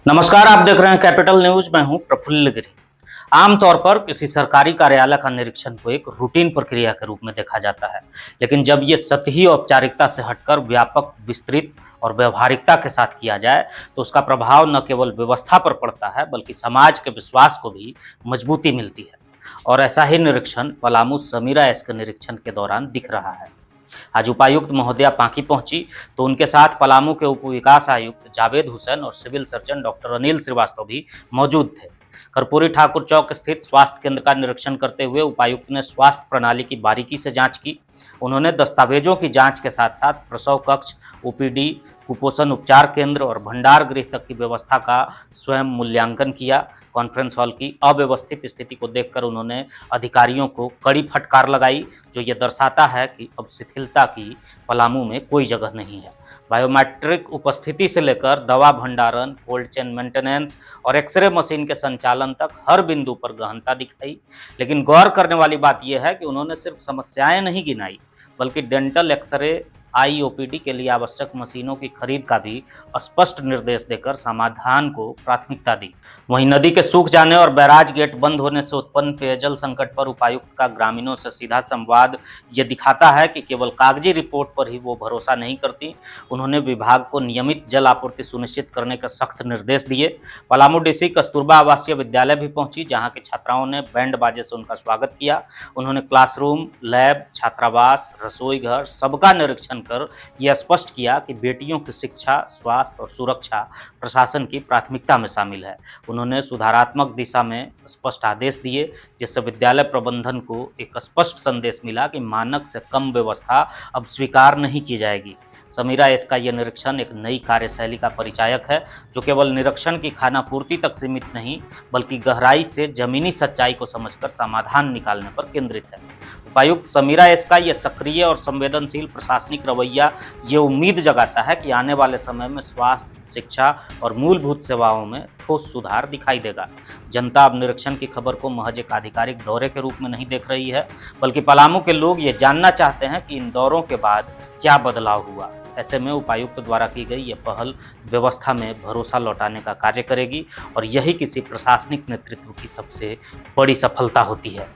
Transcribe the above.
नमस्कार, आप देख रहे हैं कैपिटल न्यूज। मैं हूं प्रफुल्ल गिरी। आमतौर पर किसी सरकारी कार्यालय का निरीक्षण को एक रूटीन प्रक्रिया के रूप में देखा जाता है, लेकिन जब ये सतही औपचारिकता से हटकर व्यापक, विस्तृत और व्यवहारिकता के साथ किया जाए तो उसका प्रभाव न केवल व्यवस्था पर पड़ता है बल्कि समाज के विश्वास को भी मजबूती मिलती है। और ऐसा ही निरीक्षण पलामू समीरा एस के निरीक्षण के दौरान दिख रहा है। आज उपायुक्त महोदया पांकी पहुंची तो उनके साथ पलामू के उप विकास आयुक्त जावेद हुसैन और civil surgeon doctor Anil Srivastava भी मौजूद थे। कर्पूरी ठाकुर चौक स्थित स्वास्थ्य केंद्र का निरीक्षण करते हुए उपायुक्त ने स्वास्थ्य प्रणाली की बारीकी से जांच की। उन्होंने दस्तावेजों की जांच के साथ साथ प्रसव कक्ष, ओपीडी, कुपोषण उपचार केंद्र और भंडार गृह तक की व्यवस्था का स्वयं मूल्यांकन किया। कॉन्फ्रेंस हॉल की अव्यवस्थित स्थिति को देखकर उन्होंने अधिकारियों को कड़ी फटकार लगाई, जो ये दर्शाता है कि अब शिथिलता की पलामू में कोई जगह नहीं है। बायोमेट्रिक उपस्थिति से लेकर दवा भंडारण, कोल्ड चेन मेंटेनेंस और एक्सरे मशीन के संचालन तक हर बिंदु पर गहनता दिखाई। लेकिन गौर करने वाली बात यह है कि उन्होंने सिर्फ समस्याएं नहीं गिनाई, बल्कि डेंटल, एक्सरे, आईओपीडी के लिए आवश्यक मशीनों की खरीद का भी स्पष्ट निर्देश देकर समाधान को प्राथमिकता दी। वहीं नदी के सूख जाने और बैराज गेट बंद होने से उत्पन्न पेयजल संकट पर उपायुक्त का ग्रामीणों से सीधा संवाद ये दिखाता है कि केवल कागजी रिपोर्ट पर ही वो भरोसा नहीं करती। उन्होंने विभाग को नियमित जल आपूर्ति सुनिश्चित करने के सख्त निर्देश दिए। पलामू डीसी कस्तूरबा आवासीय विद्यालय भी पहुंची, जहां के छात्राओं ने बैंड बाजे से उनका स्वागत किया। उन्होंने क्लासरूम, लैब, छात्रावास, रसोई घर सबका निरीक्षण कर यह स्पष्ट किया कि बेटियों की शिक्षा, स्वास्थ्य और सुरक्षा प्रशासन की प्राथमिकता में शामिल है। उन्होंने सुधारात्मक दिशा में स्पष्ट आदेश दिए, जिससे विद्यालय प्रबंधन को एक स्पष्ट संदेश मिला कि मानक से कम व्यवस्था अब स्वीकार नहीं की जाएगी। समीरा एस का यह निरीक्षण एक नई कार्यशैली का परिचायक है, जो केवल निरीक्षण की खानापूर्ति तक सीमित नहीं बल्कि गहराई से जमीनी सच्चाई को समझकर समाधान निकालने पर केंद्रित है। उपायुक्त समीरा एस का यह सक्रिय और संवेदनशील प्रशासनिक रवैया ये उम्मीद जगाता है कि आने वाले समय में स्वास्थ्य, शिक्षा और मूलभूत सेवाओं में ठोस सुधार दिखाई देगा। जनता अब निरीक्षण की खबर को महज एक आधिकारिक दौरे के रूप में नहीं देख रही है, बल्कि पलामू के लोग ये जानना चाहते हैं कि इन दौरों के बाद क्या बदलाव हुआ। ऐसे में उपायुक्त द्वारा की गई यह पहल व्यवस्था में भरोसा लौटाने का कार्य करेगी और यही किसी प्रशासनिक नेतृत्व की सबसे बड़ी सफलता होती है।